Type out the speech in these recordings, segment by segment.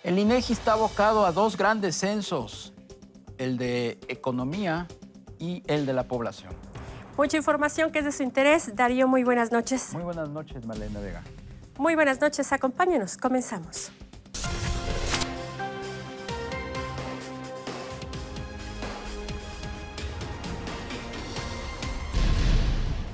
El INEGI está abocado a dos grandes censos, el de economía y el de la población. Mucha información que es de su interés. Darío, muy buenas noches. Muy buenas noches, Malena Vega. Muy buenas noches, acompáñenos, comenzamos.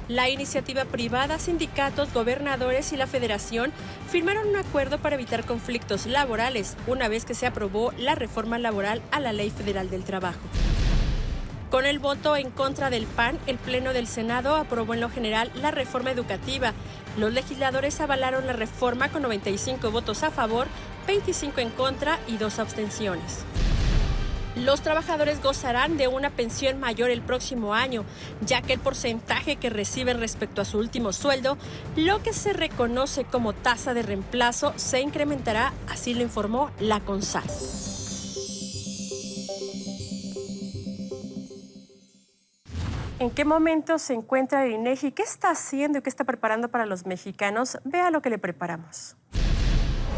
La iniciativa privada, sindicatos, gobernadores y la federación firmaron un acuerdo para evitar conflictos laborales una vez que se aprobó la reforma laboral a la Ley Federal del Trabajo. Con el voto en contra del PAN, el Pleno del Senado aprobó en lo general la reforma educativa. Los legisladores avalaron la reforma con 95 votos a favor, 25 en contra y 2 abstenciones. Los trabajadores gozarán de una pensión mayor el próximo año, ya que el porcentaje que reciben respecto a su último sueldo, lo que se reconoce como tasa de reemplazo, se incrementará, así lo informó la CONSAL. ¿En qué momento se encuentra el INEGI? ¿Qué está haciendo y qué está preparando para los mexicanos? Vea lo que le preparamos.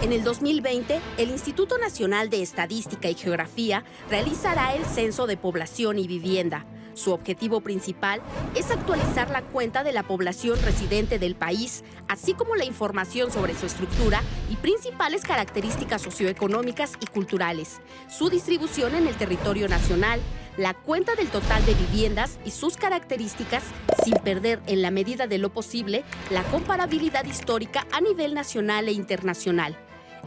En el 2020, el Instituto Nacional de Estadística y Geografía realizará el Censo de Población y Vivienda. Su objetivo principal es actualizar la cuenta de la población residente del país, así como la información sobre su estructura y principales características socioeconómicas y culturales, su distribución en el territorio nacional, la cuenta del total de viviendas y sus características, sin perder en la medida de lo posible la comparabilidad histórica a nivel nacional e internacional.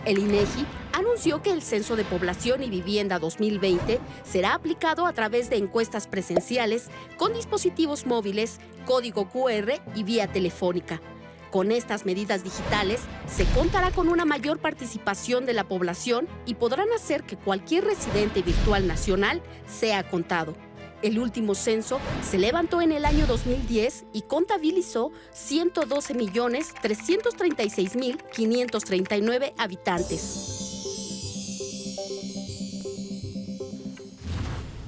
El INEGI anunció que el Censo de Población y Vivienda 2020 será aplicado a través de encuestas presenciales con dispositivos móviles, código QR y vía telefónica. Con estas medidas digitales, se contará con una mayor participación de la población y podrán hacer que cualquier residente virtual nacional sea contado. El último censo se levantó en el año 2010 y contabilizó 112.336.539 habitantes.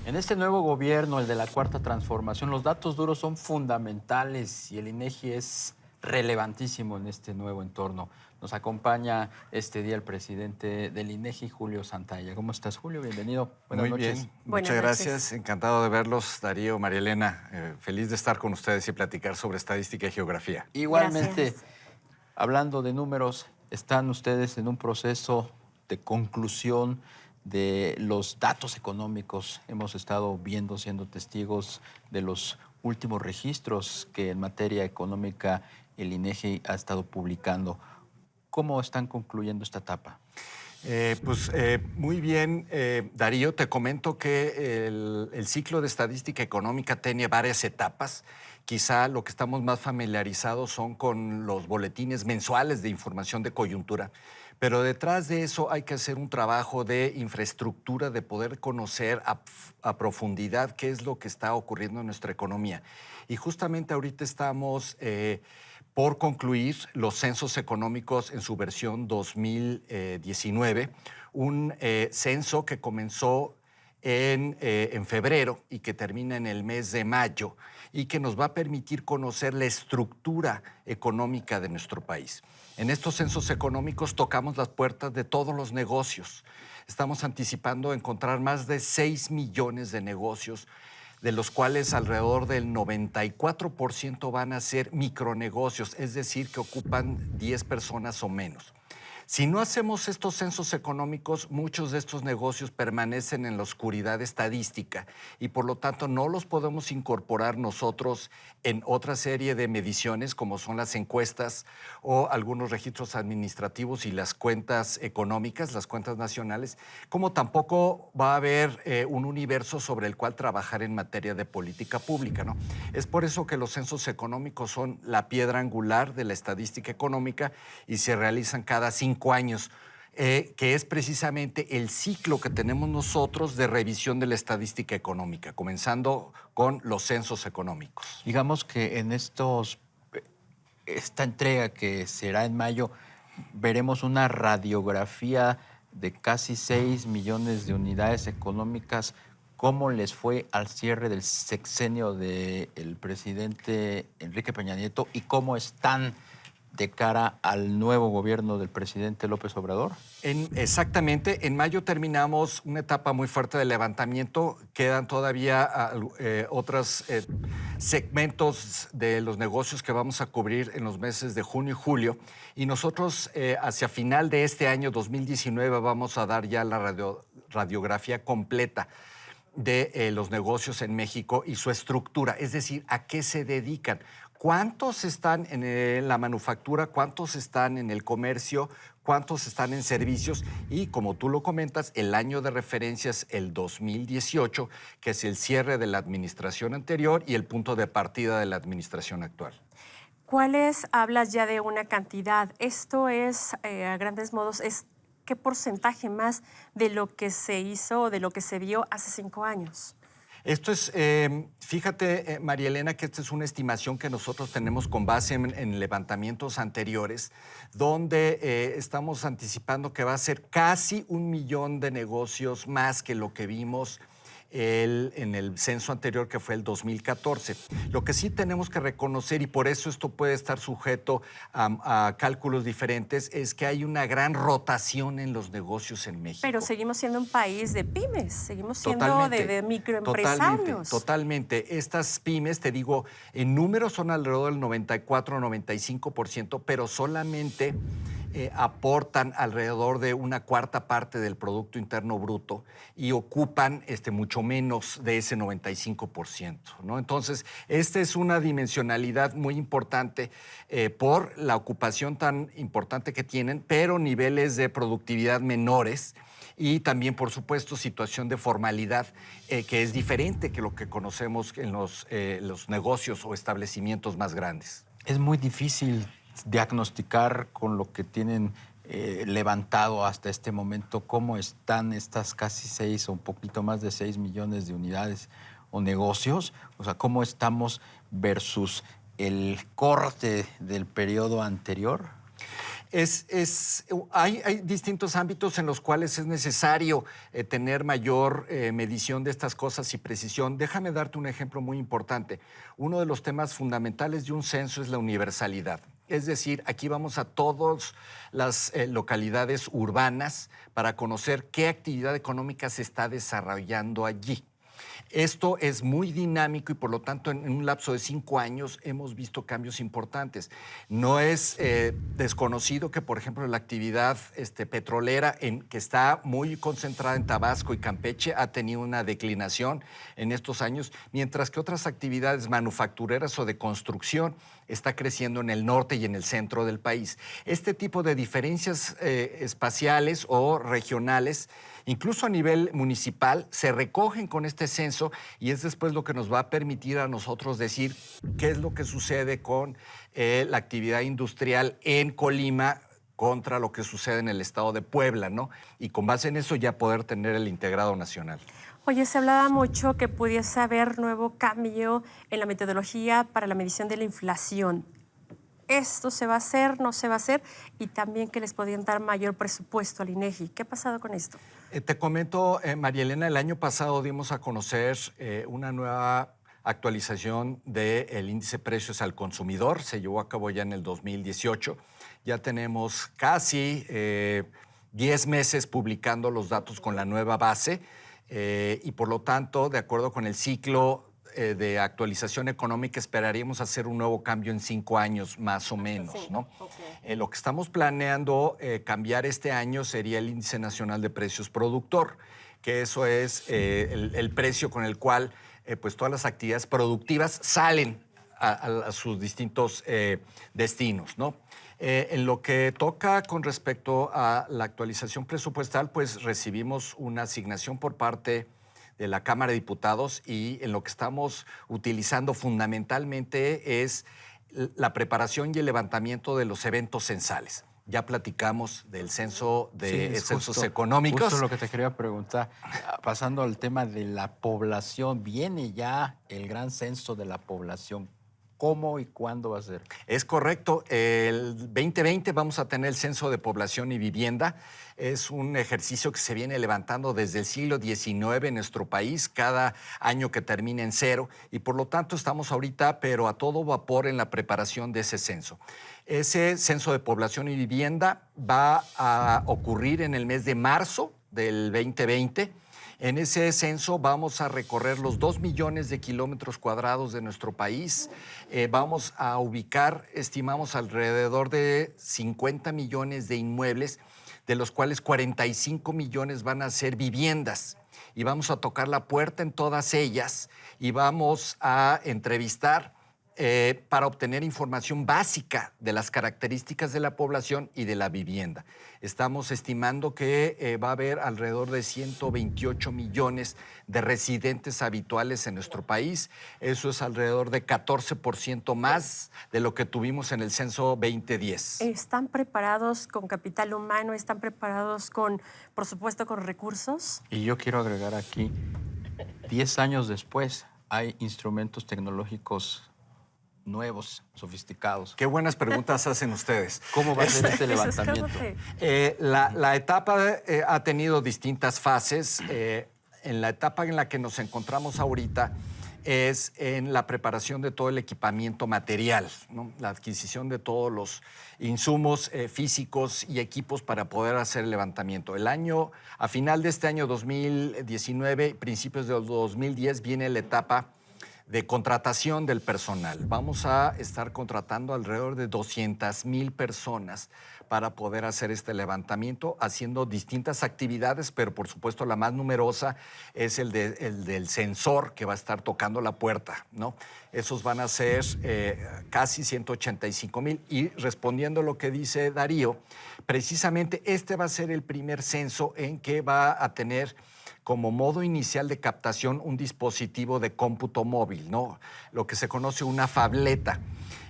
En este nuevo gobierno, el de la Cuarta Transformación, los datos duros son fundamentales y el INEGI es relevantísimo en este nuevo entorno. Nos acompaña este día el presidente del INEGI, Julio Santalla. ¿Cómo estás, Julio? Bienvenido. Buenas noches. Bien. Muchas gracias. Encantado de verlos, Darío, María Elena. Feliz de estar con ustedes y platicar sobre estadística y geografía. Igualmente, Gracias. hablando de números, están ustedes en un proceso de conclusión de los datos económicos. Hemos estado viendo, siendo testigos de los últimos registros que en materia económica el INEGI ha estado publicando. ¿Cómo están concluyendo esta etapa? Muy bien, Darío, te comento que el ciclo de estadística económica tiene varias etapas. Quizá lo que estamos más familiarizados son con los boletines mensuales de información de coyuntura, pero detrás de eso hay que hacer un trabajo de infraestructura, de poder conocer a profundidad qué es lo que está ocurriendo en nuestra economía. Y justamente ahorita estamos por concluir los censos económicos en su versión 2019, un censo que comenzó en febrero y que termina en el mes de mayo y que nos va a permitir conocer la estructura económica de nuestro país. En estos censos económicos tocamos las puertas de todos los negocios. Estamos anticipando encontrar más de 6 millones de negocios, de los cuales alrededor del 94% van a ser micronegocios, es decir, que ocupan 10 personas o menos. Si no hacemos estos censos económicos, muchos de estos negocios permanecen en la oscuridad estadística y por lo tanto no los podemos incorporar nosotros en otra serie de mediciones como son las encuestas o algunos registros administrativos y las cuentas económicas, las cuentas nacionales, como tampoco va a haber un universo sobre el cual trabajar en materia de política pública, ¿no? Es por eso que los censos económicos son la piedra angular de la estadística económica y se realizan cada 5 años, que es precisamente el ciclo que tenemos nosotros de revisión de la estadística económica, comenzando con los censos económicos. Digamos que en esta entrega que será en mayo, veremos una radiografía de casi 6 millones de unidades económicas. ¿Cómo les fue al cierre del sexenio del presidente Enrique Peña Nieto y cómo están de cara al nuevo gobierno del presidente López Obrador? Exactamente. En mayo terminamos una etapa muy fuerte de levantamiento. Quedan todavía otros segmentos de los negocios que vamos a cubrir en los meses de junio y julio. Y nosotros hacia final de este año 2019 vamos a dar ya la radiografía completa de los negocios en México y su estructura, es decir, a qué se dedican. ¿Cuántos están en la manufactura? ¿Cuántos están en el comercio? ¿Cuántos están en servicios? Y como tú lo comentas, el año de referencia es el 2018, que es el cierre de la administración anterior y el punto de partida de la administración actual. ¿Cuáles hablas ya de una cantidad? Esto es, a grandes modos, ¿qué porcentaje más de lo que se hizo o de lo que se vio hace 5 años? Esto es, fíjate, María Elena, que esta es una estimación que nosotros tenemos con base en levantamientos anteriores, donde estamos anticipando que va a ser casi 1 millón de negocios más que lo que vimos en el censo anterior, que fue el 2014. Lo que sí tenemos que reconocer, y por eso esto puede estar sujeto a cálculos diferentes, es que hay una gran rotación en los negocios en México. Pero seguimos siendo un país de pymes, seguimos siendo de microempresarios. Totalmente. Estas pymes, te digo, en números son alrededor del 94-95%, pero solamente aportan alrededor de 1/4 parte del Producto Interno Bruto y ocupan mucho menos de ese 95%, ¿no? Entonces, esta es una dimensionalidad muy importante por la ocupación tan importante que tienen, pero niveles de productividad menores y también, por supuesto, situación de formalidad que es diferente que lo que conocemos en los negocios o establecimientos más grandes. Es muy difícil diagnosticar con lo que tienen levantado hasta este momento cómo están estas casi 6 o un poquito más de 6 millones de unidades o negocios, o sea, cómo estamos versus el corte del periodo anterior. Hay distintos ámbitos en los cuales es necesario tener mayor medición de estas cosas y precisión. Déjame darte un ejemplo muy importante. Uno de los temas fundamentales de un censo es la universalidad. Es decir, aquí vamos a todas las localidades urbanas para conocer qué actividad económica se está desarrollando allí. Esto es muy dinámico y, por lo tanto, en un lapso de 5 años hemos visto cambios importantes. No es desconocido que, por ejemplo, la actividad petrolera, que está muy concentrada en Tabasco y Campeche, ha tenido una declinación en estos años, mientras que otras actividades manufactureras o de construcción está creciendo en el norte y en el centro del país. Este tipo de diferencias espaciales o regionales, incluso a nivel municipal, se recogen con este censo y es después lo que nos va a permitir a nosotros decir qué es lo que sucede con la actividad industrial en Colima contra lo que sucede en el estado de Puebla, ¿no? Y con base en eso ya poder tener el integrado nacional. Oye, se hablaba mucho que pudiese haber nuevo cambio en la metodología para la medición de la inflación. ¿Esto se va a hacer, no se va a hacer? Y también que les podían dar mayor presupuesto al INEGI. ¿Qué ha pasado con esto? Te comento, María Elena, el año pasado dimos a conocer una nueva actualización del índice de precios al consumidor. Se llevó a cabo ya en el 2018. Ya tenemos casi 10 meses publicando los datos con la nueva base y, por lo tanto, de acuerdo con el ciclo de actualización económica, esperaríamos hacer un nuevo cambio en 5 años más o menos, sí, ¿no? Okay. Lo que estamos planeando cambiar este año sería el Índice Nacional de Precios Productor, que eso es el precio con el cual pues todas las actividades productivas salen a sus distintos destinos, ¿no? En lo que toca con respecto a la actualización presupuestal, pues recibimos una asignación por parte de la Cámara de Diputados y en lo que estamos utilizando fundamentalmente es la preparación y el levantamiento de los eventos censales. Ya platicamos del censo, de censos económicos. Justo lo que te quería preguntar. Pasando al tema de la población, viene ya el gran censo de la población. ¿Cómo y cuándo va a ser? Es correcto. El 2020 vamos a tener el Censo de Población y Vivienda. Es un ejercicio que se viene levantando desde el siglo XIX en nuestro país, cada año que termina en cero, y por lo tanto estamos ahorita, pero a todo vapor, en la preparación de ese censo. Ese Censo de Población y Vivienda va a ocurrir en el mes de marzo del 2020. En ese censo vamos a recorrer los 2 millones de kilómetros cuadrados de nuestro país. Vamos a ubicar, estimamos, alrededor de 50 millones de inmuebles, de los cuales 45 millones van a ser viviendas. Y vamos a tocar la puerta en todas ellas y vamos a entrevistar para obtener información básica de las características de la población y de la vivienda. Estamos estimando que va a haber alrededor de 128 millones de residentes habituales en nuestro país. Eso es alrededor de 14% más de lo que tuvimos en el censo 2010. ¿Están preparados con capital humano? ¿Están preparados con, por supuesto, con recursos? Y yo quiero agregar aquí, 10 años después, hay instrumentos tecnológicos nuevos, sofisticados. Qué buenas preguntas hacen ustedes. ¿Cómo va a ser este levantamiento? La etapa ha tenido distintas fases. En la etapa en la que nos encontramos ahorita es en la preparación de todo el equipamiento material, ¿no? La adquisición de todos los insumos físicos y equipos para poder hacer el levantamiento. A final de este año 2019, principios de 2010, viene la etapa de contratación del personal. Vamos a estar contratando alrededor de 200,000 personas para poder hacer este levantamiento, haciendo distintas actividades, pero por supuesto la más numerosa es el del sensor que va a estar tocando la puerta, ¿no? Esos van a ser casi 185,000. Y respondiendo a lo que dice Darío, precisamente este va a ser el primer censo en que va a tener como modo inicial de captación un dispositivo de cómputo móvil, ¿no? Lo que se conoce una fableta,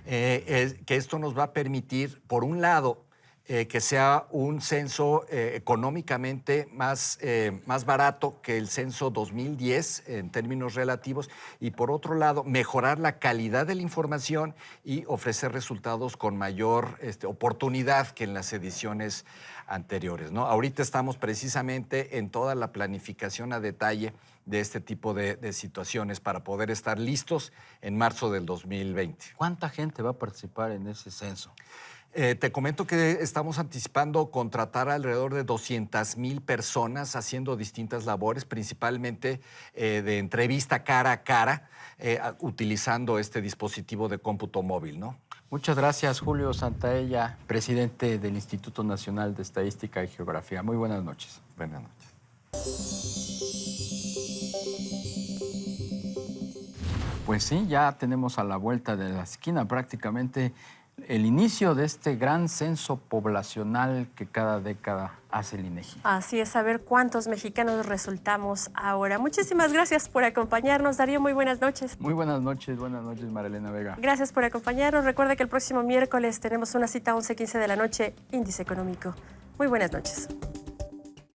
que esto nos va a permitir, por un lado, que sea un censo económicamente más barato que el censo 2010 en términos relativos, y por otro lado, mejorar la calidad de la información y ofrecer resultados con mayor oportunidad que en las ediciones anteriores, ¿no? Ahorita estamos precisamente en toda la planificación a detalle de este tipo de situaciones para poder estar listos en marzo del 2020. ¿Cuánta gente va a participar en ese censo? Te comento que estamos anticipando contratar alrededor de 200,000 personas haciendo distintas labores, principalmente de entrevista cara a cara, utilizando este dispositivo de cómputo móvil, ¿no? Muchas gracias, Julio Santaella, presidente del Instituto Nacional de Estadística y Geografía. Muy buenas noches. Buenas noches. Pues sí, ya tenemos a la vuelta de la esquina prácticamente el inicio de este gran censo poblacional que cada década hace el INEGI. Así es, saber cuántos mexicanos resultamos ahora. Muchísimas gracias por acompañarnos, Darío. Muy buenas noches. Muy buenas noches, Marilena Vega. Gracias por acompañarnos. Recuerda que el próximo miércoles tenemos una cita a 11:15 de la noche, Índice Económico. Muy buenas noches.